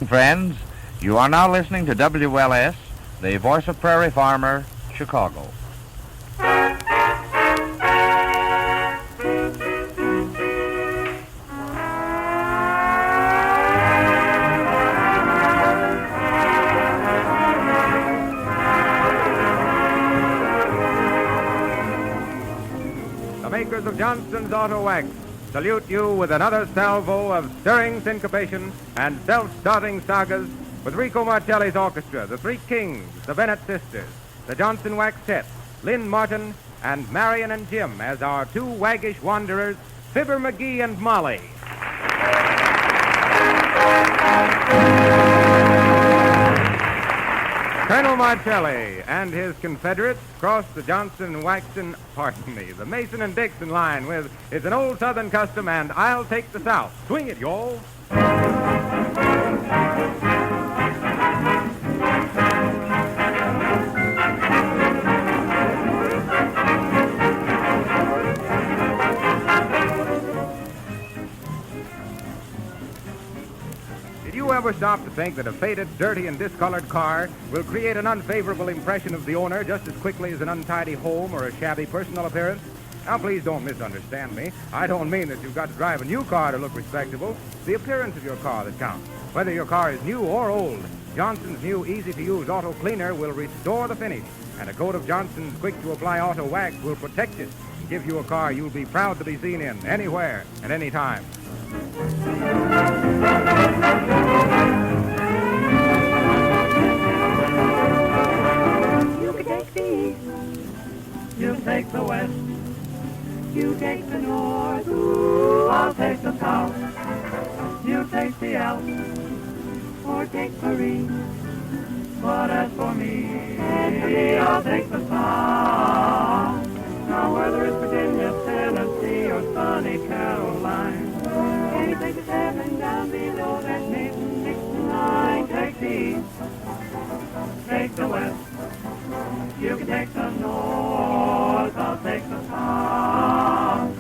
Friends, you are now listening to WLS, the voice of Prairie Farmer, Chicago. The makers of Johnson's Auto Wax salute you with another salvo of stirring syncopation and self-starting sagas with Rico Marcelli's orchestra, the Three Kings, the Bennett Sisters, the Johnson Waxettes, Lynn Martin, and Marian and Jim as our two waggish wanderers, Fibber McGee and Molly. Colonel Marcelli and his Confederates crossed the the Mason and Dixon line with It's an Old Southern Custom and I'll Take the South. Swing it, y'all. Did you ever stop to think that a faded, dirty, and discolored car will create an unfavorable impression of the owner just as quickly as an untidy home or a shabby personal appearance? Now, please don't misunderstand me. I don't mean that you've got to drive a new car to look respectable. It's the appearance of your car that counts. Whether your car is new or old, Johnson's new easy-to-use auto cleaner will restore the finish, and a coat of Johnson's quick-to-apply auto wax will protect it and give you a car you'll be proud to be seen in anywhere at any time. You can take the east, you can take the west, you take the north, ooh, I'll take the south. You take the Alps, or take Paris, but as for me, I'll take the south. Now whether it's Virginia, Tennessee, or sunny Carolina, anything that's happening down below that Mason-Dixon line, take the east, take the west, you can take the north, I'll take the south.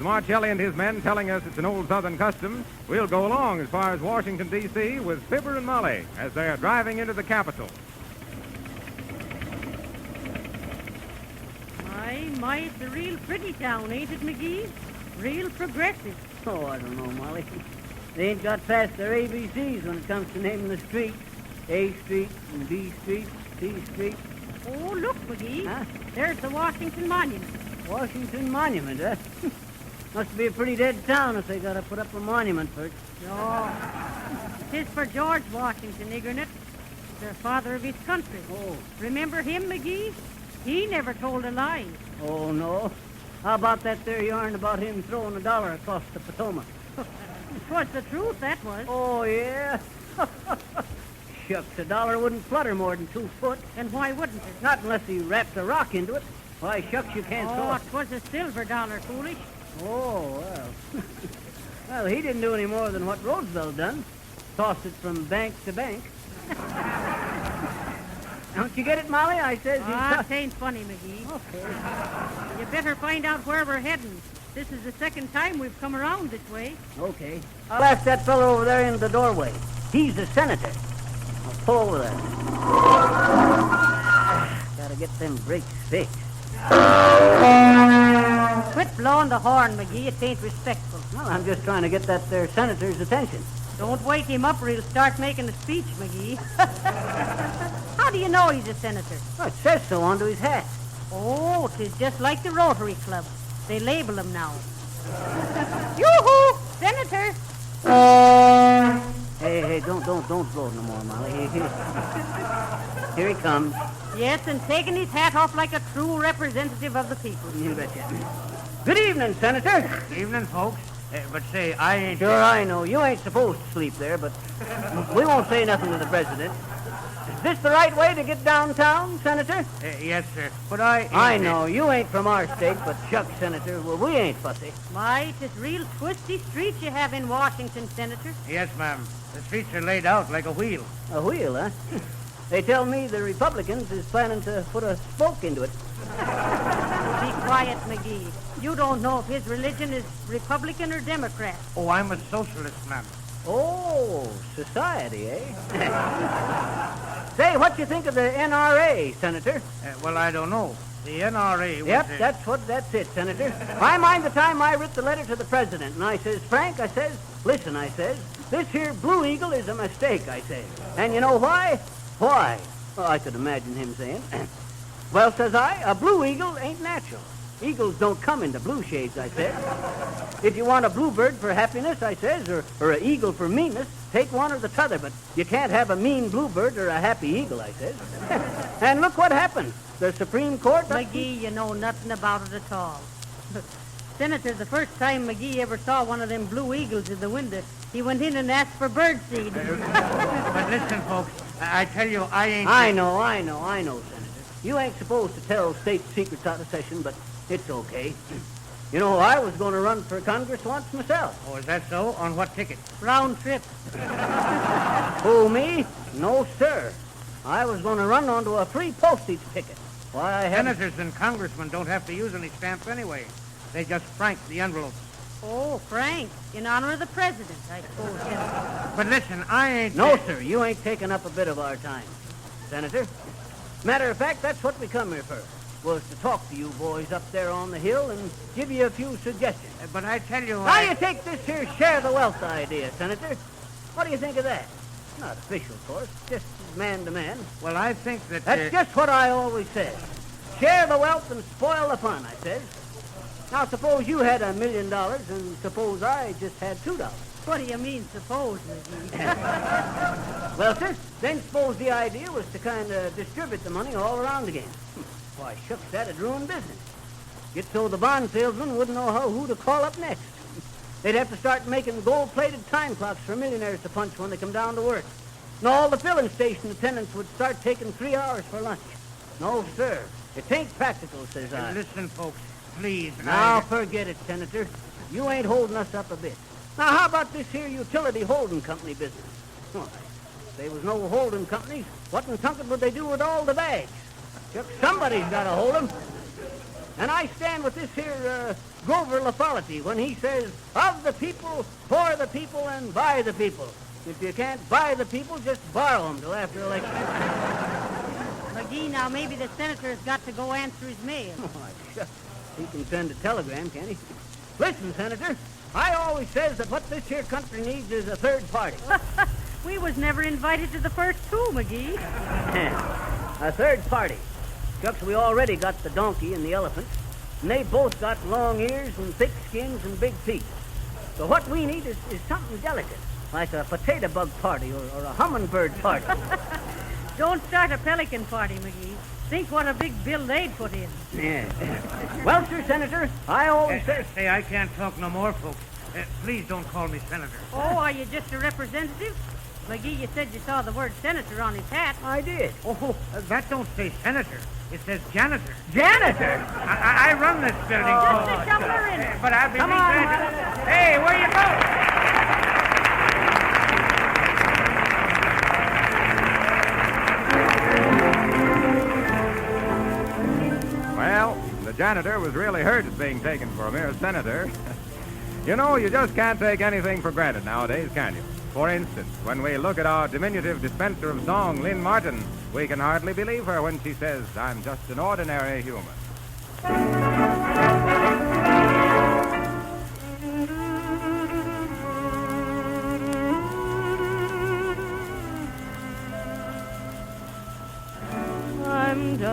Marcelli and his men telling us it's an old Southern custom, we'll go along as far as Washington, D.C. with Fibber and Molly as they are driving into the Capitol. My, it's a real pretty town, ain't it, McGee? Real progressive. Oh, I don't know, Molly. They ain't got past their ABCs when it comes to naming the streets. A Street and B Street, C Street. Oh, look, McGee. Huh? There's the Washington Monument. Washington Monument, huh? Must be a pretty dead town if they gotta put up a monument for it. No. It's for George Washington, ignorant. The father of his country. Oh. Remember him, McGee? He never told a lie. Oh, no. How about that there yarn about him throwing $1 across the Potomac? Twas the truth, that was. Oh, yeah? Shucks, $1 wouldn't flutter more than 2 foot. And why wouldn't it? Not unless he wrapped a rock into it. Why, shucks, you can't throw it. 'Twas a silver dollar, foolish. Oh, well. Well, he didn't do any more than what Roosevelt done. Tossed it from bank to bank. Don't you get it, Molly? I says it ain't funny, McGee. Okay. You better find out where we're heading. This is the second time we've come around this way. Okay. I'll ask that fellow over there in the doorway. He's a senator. I'll pull over there. Gotta get them brakes fixed. Quit blowing the horn, McGee. It ain't respectful. Well, I'm just trying to get that there senator's attention. Don't wake him up or he'll start making a speech, McGee. How do you you know he's a senator? Oh, it says so onto his hat. Oh, 'tis just like the Rotary Club. They label him now. Yoo-hoo! Senator! Hey, don't blow no more, Molly. Here he comes. Yes, and taking his hat off like a true representative of the people. You betcha. Good evening, Senator. Evening, folks. But say, I ain't... Sure, I know. You ain't supposed to sleep there, but we won't say nothing to the president. Is this the right way to get downtown, Senator? Yes, sir. But I ain't... I know. You ain't from our state, but shucks, Senator. Well, we ain't fussy. My, 'tis real twisty streets you have in Washington, Senator. Yes, ma'am. The streets are laid out like a wheel. A wheel, huh? They tell me the Republicans is planning to put a spoke into it. Be quiet, McGee. You don't know if his religion is Republican or Democrat. Oh, I'm a socialist, ma'am. Oh, society, eh? Say, what you think of the NRA, Senator? Well, I don't know. The NRA was... Yep, that's it, Senator. I mind the time I writ the letter to the president, and I says, Frank, I says, listen, I says, this here Blue Eagle is a mistake, I says. And you know why? Why? Well, I could imagine him saying, well, says I, a blue eagle ain't natural. Eagles don't come into blue shades, I says. If you want a bluebird for happiness, I says, or an eagle for meanness, take one or the t'other, but you can't have a mean bluebird or a happy eagle, I says. And look what happened. The Supreme Court... McGee, you know nothing about it at all. Senator, the first time McGee ever saw one of them blue eagles in the window, he went in and asked for birdseed. But listen, folks, I tell you, I ain't... I know, Senator. You ain't supposed to tell state secrets out of session, but it's okay. You know, I was going to run for Congress once myself. Oh, is that so? On what ticket? Round trip. Who, me? No, sir. I was going to run onto a free postage ticket. Why, I haven't... Senators and congressmen don't have to use any stamps anyway. They just frank the envelopes. Oh, Frank, in honor of the president, I suppose, Senator. But listen, I ain't... No, sir, you ain't taking up a bit of our time, Senator. Matter of fact, that's what we come here for, was to talk to you boys up there on the hill and give you a few suggestions. But I tell you... How do you take this here share the wealth idea, Senator? What do you think of that? Not official, of course, just man to man. Well, I think that... That's just what I always said. Share the wealth and spoil the fun, I says. Now, suppose you had $1 million, and suppose I just had $2. What do you mean, suppose, McGee? Well, sir, then suppose the idea was to kind of distribute the money all around again. Why, shucks, that'd ruin business. Get so the bond salesman wouldn't know who to call up next. They'd have to start making gold-plated time clocks for millionaires to punch when they come down to work. And all the filling station attendants would start taking 3 hours for lunch. No, sir, it ain't practical, says I. Listen, folks, please. Now, forget it, Senator. You ain't holding us up a bit. Now, how about this here utility holding company business? Why, if there was no holding companies, what in Tunket would they do with all the bags? Shucks, somebody's got to hold them. And I stand with this here Grover Lafolity when he says, of the people, for the people, and by the people. If you can't buy the people, just borrow them till after election. McGee, now maybe the senator has got to go answer his mail. Oh, shucks. He can send a telegram, can't he? Listen, Senator, I always says that what this here country needs is a third party. We was never invited to the first two, McGee. A third party. Shucks, we already got the donkey and the elephant, and they both got long ears and thick skins and big teeth. So what we need is something delicate, like a potato bug party or a hummingbird party. Don't start a pelican party, McGee. Think what a big bill they'd put in. Yeah. Well, sir, Senator, I always say... Say, I can't talk no more, folks. Please don't call me senator. Oh, are you just a representative? McGee, you said you saw the word senator on his hat. I did. Oh, that don't say senator. It says janitor. Janitor? I run this building. Just a shoveler in. But I'll be Come glad on, to... Hey, where you going? Well, the janitor was really hurt at being taken for a mere senator. You know, you just can't take anything for granted nowadays, can you? For instance, when we look at our diminutive dispenser of song, Lynn Martin, we can hardly believe her when she says, I'm just an ordinary human.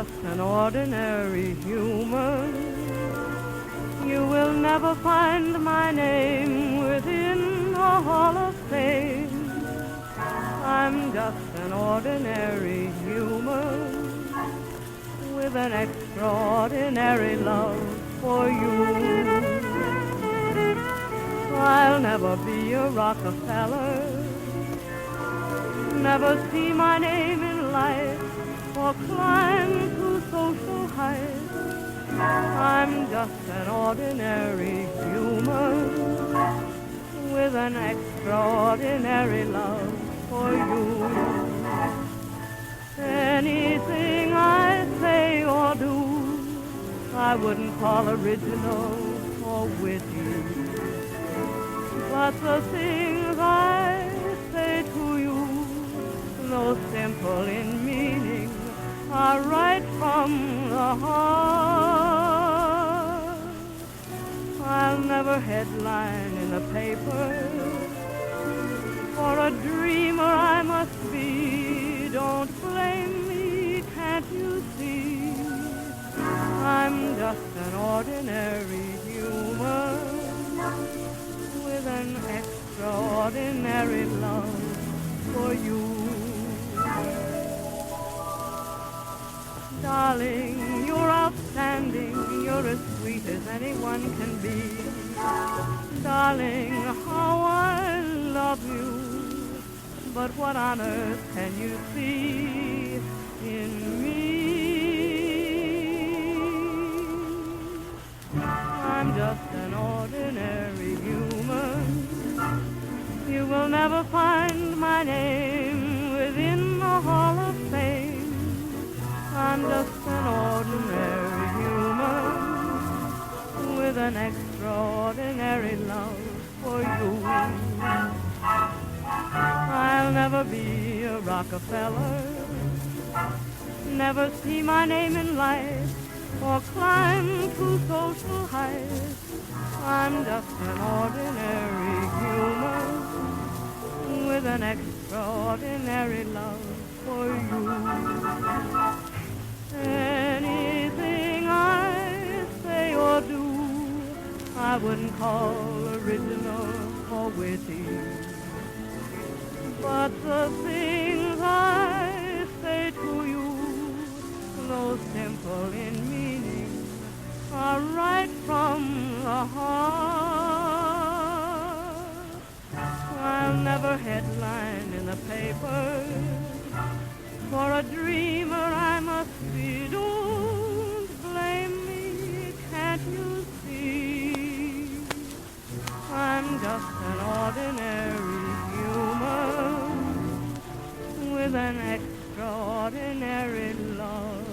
just an ordinary human. You will never find my name within a hall of fame. I'm just an ordinary human with an extraordinary love for you. I'll never be a Rockefeller, never see my name in lights or climb to social heights. I'm just an ordinary human with an extraordinary love for you. Anything I say or do, I wouldn't call original or witty. But the things I say to you, though simple in meaning, are right from the heart. I'll never headline in the paper. For a dreamer I must be. Don't blame me, can't you see? I'm just an ordinary human with an extraordinary love for you. Darling, you're outstanding, you're as sweet as anyone can be. Darling, how I love you, but what on earth can you see in me? I'm just an ordinary human. You will never find my name within the Hall of Fame. I'm just an ordinary human with an extraordinary love for you. I'll never be a Rockefeller, never see my name in lights or climb to social heights. I'm just an ordinary human with an extraordinary love for you. Anything I say or do, I wouldn't call original or witty. But the things I say to you, though simple in meaning, are right from the heart. I'll never headline in the paper. For a dreamer I must be. Don't blame me, can't you see? I'm just an ordinary human with an extraordinary love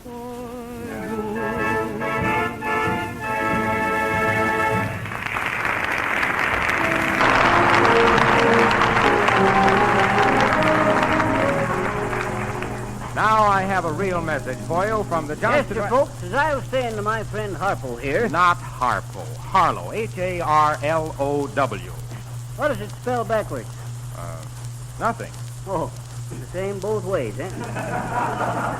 for you. Now I have a real message for you from the Johnston... Yes, sir, folks, as I was saying to my friend Harpo here... Not Harpo. Harlow. Harlow. What does it spell backwards? Nothing. Oh, the same both ways, eh?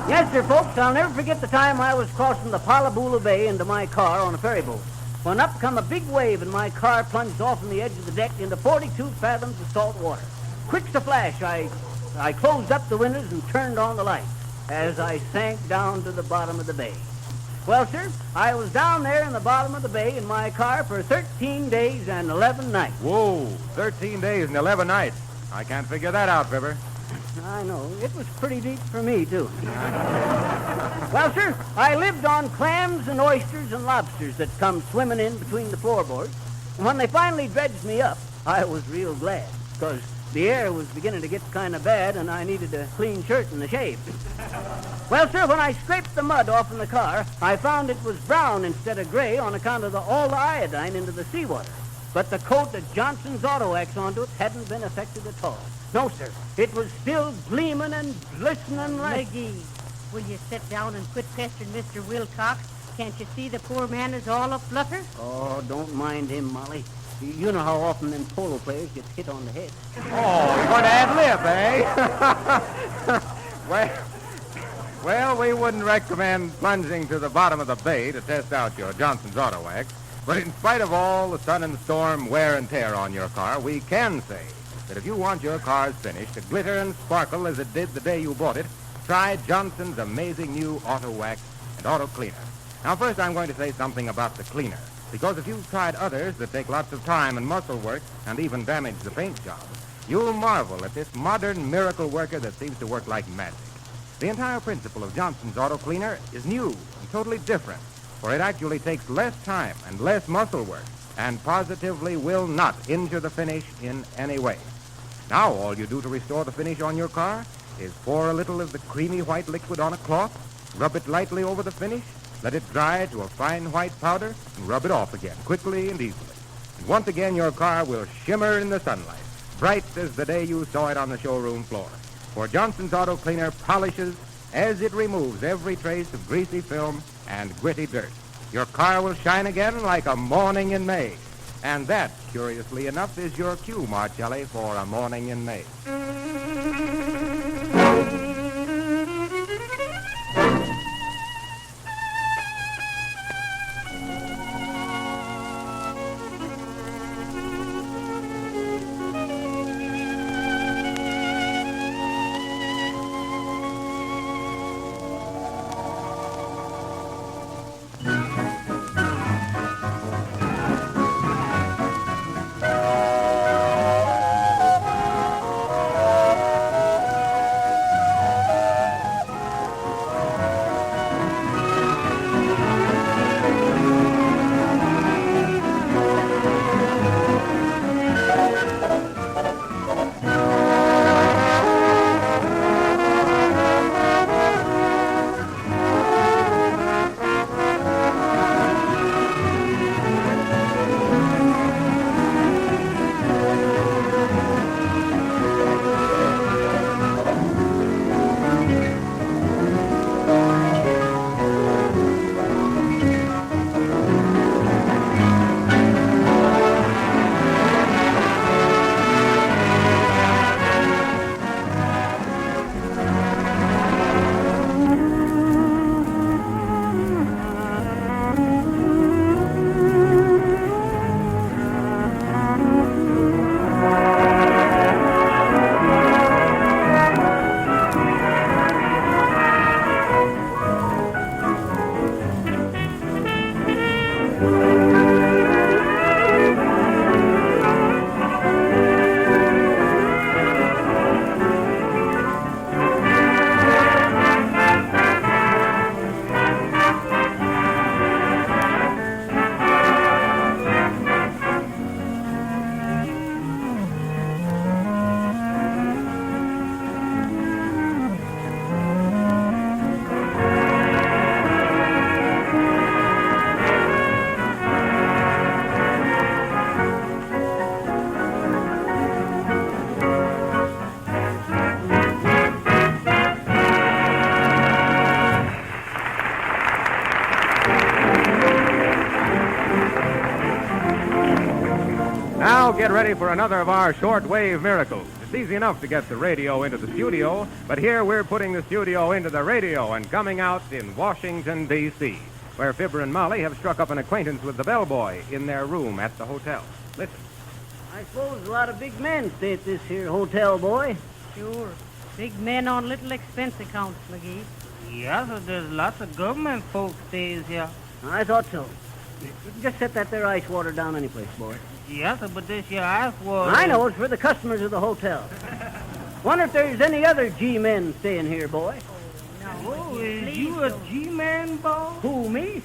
Yes, sir, folks, I'll never forget the time I was crossing the Palabula Bay into my car on a ferry boat. When up come a big wave and my car plunged off from the edge of the deck into 42 fathoms of salt water. Quick as a flash, I closed up the windows and turned on the lights as I sank down to the bottom of the bay. Well, sir, I was down there in the bottom of the bay in my car for 13 days and 11 nights. Whoa, 13 days and 11 nights. I can't figure that out, Fibber. I know. It was pretty deep for me, too. Well, sir, I lived on clams and oysters and lobsters that come swimming in between the floorboards. And when they finally dredged me up, I was real glad, because the air was beginning to get kind of bad, and I needed a clean shirt and a shave. Well, sir, when I scraped the mud off in the car, I found it was brown instead of gray on account of all the iodine into the seawater. But the coat that Johnson's auto wax onto it hadn't been affected at all. No, sir. It was still gleaming and glistening like... McGee, will you sit down and quit pestering Mr. Wilcox? Can't you see the poor man is all aflutter? Oh, don't mind him, Molly. You know how often them polo players get hit on the head. Oh, you're going to ad-lib, eh? Well, we wouldn't recommend plunging to the bottom of the bay to test out your Johnson's Auto Wax. But in spite of all the sun and storm wear and tear on your car, we can say that if you want your car's finish to glitter and sparkle as it did the day you bought it, try Johnson's amazing new Auto Wax and Auto Cleaner. Now, first I'm going to say something about the cleaner, because if you've tried others that take lots of time and muscle work and even damage the paint job, you'll marvel at this modern miracle worker that seems to work like magic. The entire principle of Johnson's Auto Cleaner is new and totally different, for it actually takes less time and less muscle work and positively will not injure the finish in any way. Now all you do to restore the finish on your car is pour a little of the creamy white liquid on a cloth, rub it lightly over the finish, let it dry to a fine white powder, and rub it off again quickly and easily. And once again your car will shimmer in the sunlight, bright as the day you saw it on the showroom floor. For Johnson's Auto Cleaner polishes as it removes every trace of greasy film and gritty dirt. Your car will shine again like a morning in May. And that, curiously enough, is your cue, Marcelli, for a morning in May. Now get ready for another of our shortwave miracles. It's easy enough to get the radio into the studio, but here we're putting the studio into the radio and coming out in Washington, D.C., where Fibber and Molly have struck up an acquaintance with the bellboy in their room at the hotel. Listen. I suppose a lot of big men stay at this here hotel, boy. Sure. Big men on little expense accounts, McGee. Yeah, so there's lots of government folks stays here. I thought so. You can just set that there ice water down any place, boy. Yes, sir, but this here ice water... I know, it's for the customers of the hotel. Wonder if there's any other G-men staying here, boy. Oh, is you a G-man, boy? Who, me?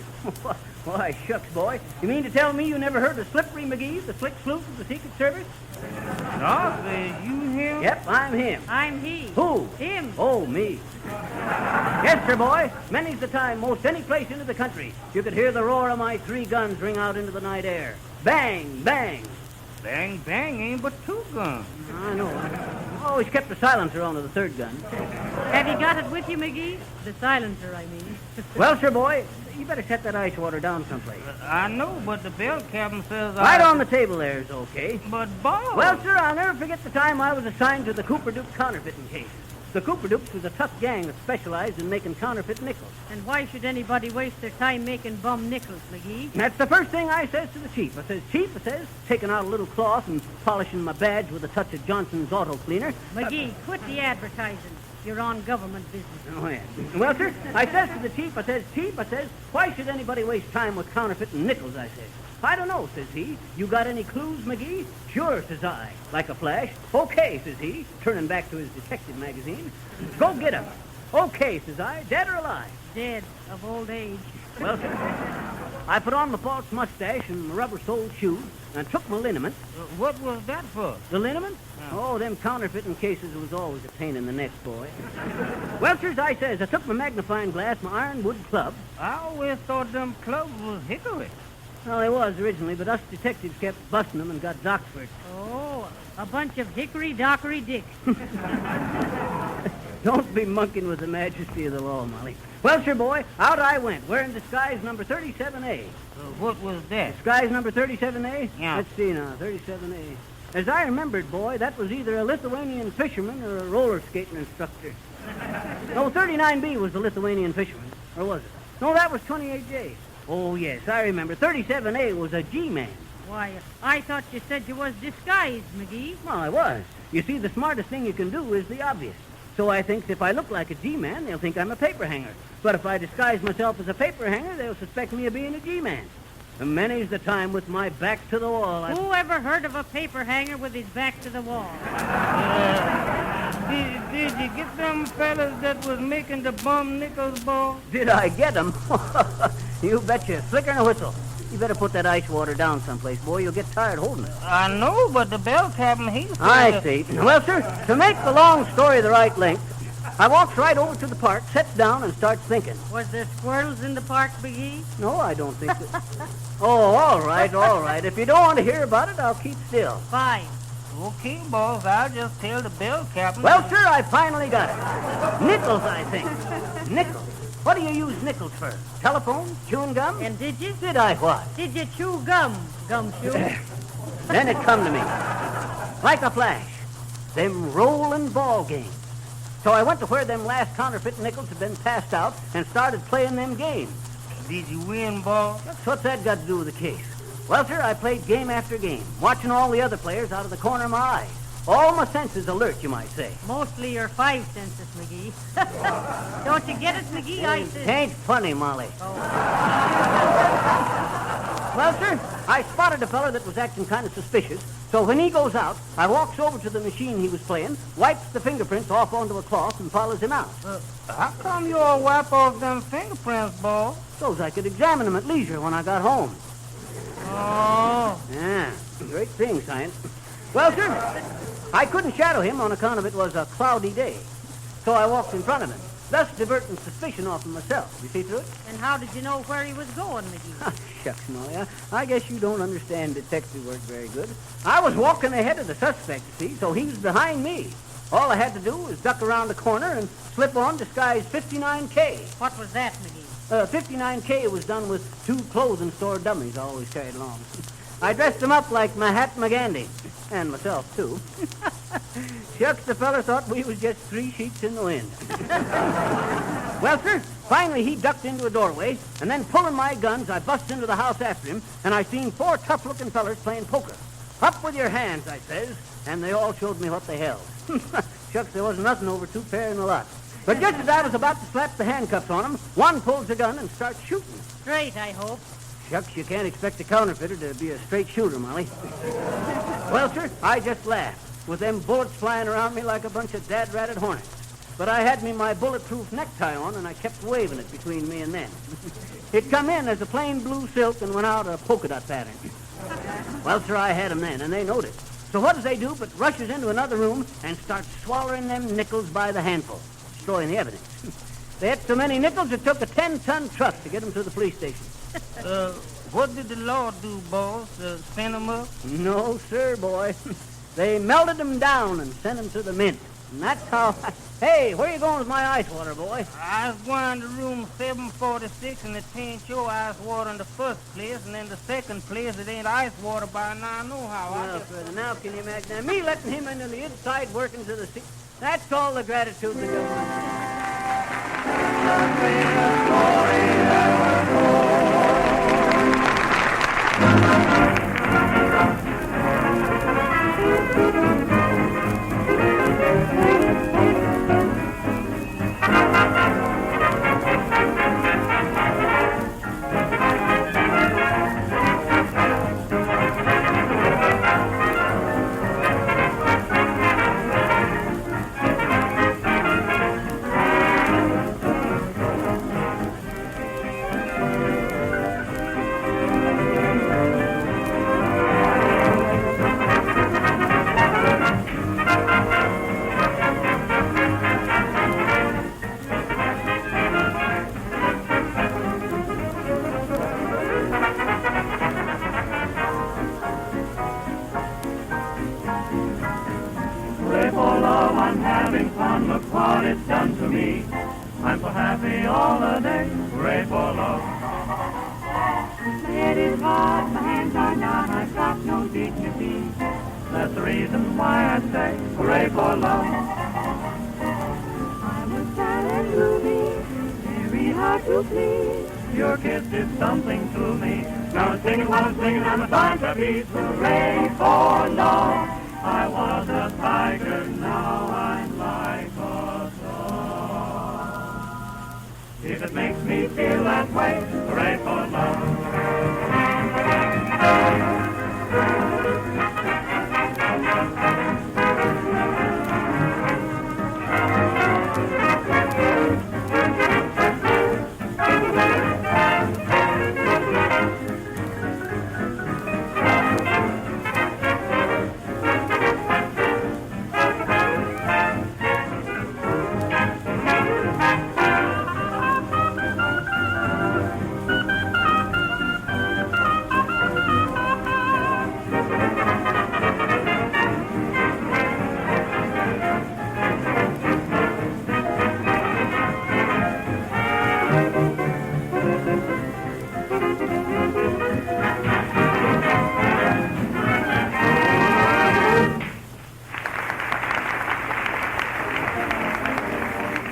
Why, shucks, boy. You mean to tell me you never heard of Slippery McGee, the slick sleuth of the Secret Service? No, is you him? Yep, I'm him. I'm he. Who? Him. Oh, me. Yes, sir, boy. Many's the time, most any place into the country, you could hear the roar of my 3 guns ring out into the night air. Bang, bang. Bang, bang ain't but 2 guns. I know. I always kept the silencer on to the 3rd gun. Have you got it with you, McGee? The silencer, I mean. Well, sir, boy, you better set that ice water down someplace. I know, but the bell captain says Right on the table there is okay. But, boss... Well, sir, I'll never forget the time I was assigned to the Cooper Duke counterfeiting case. The Cooper Dukes was a tough gang that specialized in making counterfeit nickels. And why should anybody waste their time making bum nickels, McGee? That's the first thing I says to the chief. I says, Chief, I says, taking out a little cloth and polishing my badge with a touch of Johnson's auto cleaner. McGee, quit the advertising. You're on government business. Oh, yeah. Well, sir, I says to the chief, I says, Chief, I says, why should anybody waste time with counterfeiting nickels, I says. I don't know, says he. You got any clues, McGee? Sure, says I, like a flash. Okay, says he, turning back to his detective magazine. Go get 'em. Okay, says I, dead or alive? Dead of old age. Well, sir, I put on my false mustache and my rubber-soled shoes and took my liniment. What was that for? The liniment? Oh, them counterfeiting cases was always a pain in the neck, boy. Well, sirs, I says, I took my magnifying glass, my ironwood club. I always thought them clubs was hickory. Well, they was originally, but us detectives kept busting them and got docked for it. Oh, a bunch of hickory-dockery dicks. Don't be monkeying with the majesty of the law, Molly. Well, sir, boy, out I went, wearing disguise number 37A. What was that? Disguise number 37A? Yeah. Let's see now, 37A. As I remembered, boy, that was either a Lithuanian fisherman or a roller skating instructor. No, 39B was the Lithuanian fisherman, or was it? No, that was 28J. Oh, yes, I remember. 37A was a G-man. Why, I thought you said you was disguised, McGee. Well, I was. You see, the smartest thing you can do is the obvious. So I think if I look like a G-man, they'll think I'm a paper hanger. But if I disguise myself as a paper hanger, they'll suspect me of being a G-man. And many's the time with my back to the wall. Who ever heard of a paper hanger with his back to the wall? Did you get them fellas that was making the bum nickels, boy? Did I get 'em? You betcha. Flicker and a whistle. You better put that ice water down someplace, boy. You'll get tired holding it. I know, but the bell captain, he said... I see. Well, sir, to make the long story the right length, I walks right over to the park, sits down, and starts thinking. Was there squirrels in the park, McGee? No, I don't think so. Oh, all right, all right. If you don't want to hear about it, I'll keep still. Fine. Okay, boss, I'll just tell the bell captain... Well, sir, I finally got it. Nickels, I think. Nickels. What do you use nickels for? Telephone? Chewing gum? And did you? Did I what? Did you chew gum, gumshoe? Then it come to me. Like a flash. Them rolling ball games. So I went to where them last counterfeit nickels had been passed out and started playing them games. Did you win, boss? What's that got to do with the case? Well, sir, I played game after game, watching all the other players out of the corner of my eye. All my senses alert, you might say. Mostly your 5 senses, McGee. Don't you get it, McGee? I It says... ain't funny, Molly. Well, sir, I spotted a fella that was acting kind of suspicious, so when he goes out, I walks over to the machine he was playing, wipes the fingerprints off onto a cloth, and follows him out. How come you all wipe off them fingerprints, boss? So's I could examine them at leisure when I got home. Oh. Yeah, great thing, science. Well, sir, I couldn't shadow him on account of it was a cloudy day, so I walked in front of him, thus diverting suspicion off of myself. You see through it? And how did you know where he was going, McGee? Shucks, Molly, I guess you don't understand detective work very good. I was walking ahead of the suspect, you see, so he was behind me. All I had to do was duck around the corner and slip on disguise 59K. What was that, McGee? 59K was done with 2 clothing store dummies I always carried along. I dressed them up like Mahatma Gandhi, and myself, too. Shucks, the feller thought we was just 3 sheets in the wind. Well, sir, finally he ducked into a doorway, and then pulling my guns, I bust into the house after him, and I seen 4 tough-looking fellers playing poker. Up with your hands, I says, and they all showed me what they held. Shucks, there wasn't nothing over 2 pair in the lot. But just as I was about to slap the handcuffs on him, one pulls the gun and starts shooting. Straight, I hope. Shucks, you can't expect a counterfeiter to be a straight shooter, Molly. Well, sir, I just laughed, with them bullets flying around me like a bunch of dad-ratted hornets. But I had me my bulletproof necktie on, and I kept waving it between me and them. It come in as a plain blue silk and went out a polka dot pattern. Well, sir, I had 'em then, and they knowed it. So what does they do but rushes into another room and starts swallowing them nickels by the handful, destroying the evidence. They had so many nickels it took a 10-ton truck to get them to the police station. What did the law do, boss? Send them up? No, sir, boy. They melted them down and sent them to the mint. And that's how... Hey, where you going with my ice water, boy? I was going to room 746, and it ain't your ice water in the first place, and in the second place, it ain't ice water by now. I know how. Well, further now, can you imagine? Now, me letting him into the inside workings of the... That's all the gratitude the government. Hooray for love. I was a tiger, now I'm like a dog. If it makes me feel that way, hooray for love.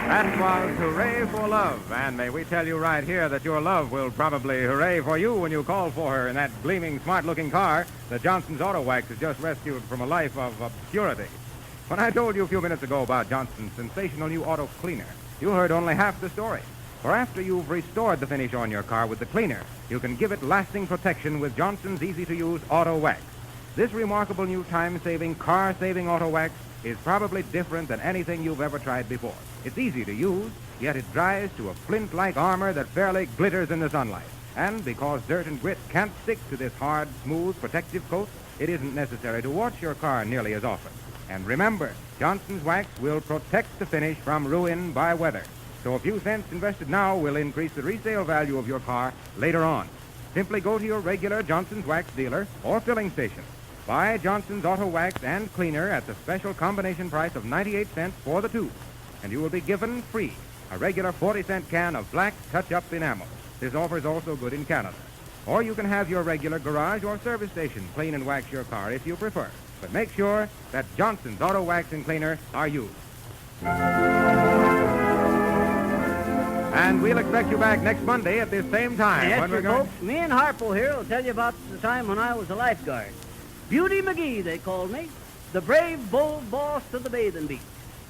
That was Hooray for Love. And may we tell you right here that your love will probably hooray for you when you call for her in that gleaming, smart-looking car that Johnson's Auto Wax has just rescued from a life of obscurity. When I told you a few minutes ago about Johnson's sensational new auto cleaner, you heard only half the story. For after you've restored the finish on your car with the cleaner, you can give it lasting protection with Johnson's easy-to-use Auto Wax. This remarkable new time-saving, car-saving Auto Wax is probably different than anything you've ever tried before. It's easy to use, yet it dries to a flint-like armor that fairly glitters in the sunlight. And because dirt and grit can't stick to this hard, smooth, protective coat, it isn't necessary to wash your car nearly as often. And remember, Johnson's Wax will protect the finish from ruin by weather. So a few cents invested now will increase the resale value of your car later on. Simply go to your regular Johnson's Wax dealer or filling station. Buy Johnson's Auto Wax and Cleaner at the special combination price of 98 cents for the two. And you will be given free a regular 40-cent can of black touch-up enamel. This offer is also good in Canada. Or you can have your regular garage or service station clean and wax your car if you prefer. But make sure that Johnson's Auto Wax and Cleaner are used. And we'll expect you back next Monday at this same time. Yes, when sir, we're going... folks. Me and Harpo here will tell you about the time when I was a lifeguard. Beauty McGee, they called me. The brave, bold boss of the bathing beach.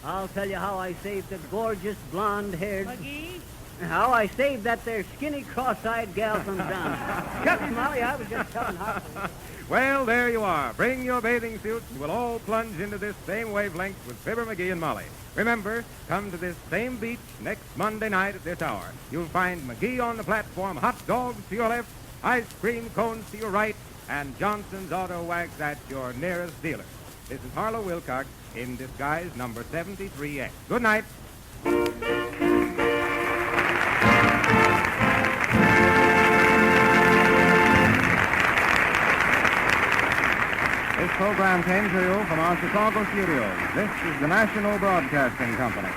I'll tell you how I saved a gorgeous, blonde-haired... McGee? How I saved that there skinny, cross-eyed gal from down. Shucks, Molly, I was just telling Harpo. Well, there you are. Bring your bathing suits, and we'll all plunge into this same wavelength with Fibber McGee and Molly. Remember, come to this same beach next Monday night at this hour. You'll find McGee on the platform, hot dogs to your left, ice cream cones to your right, and Johnson's Auto Wax at your nearest dealer. This is Harlow Wilcox in disguise number 73X. Good night. This program came to you from our Chicago studios. This is the National Broadcasting Company.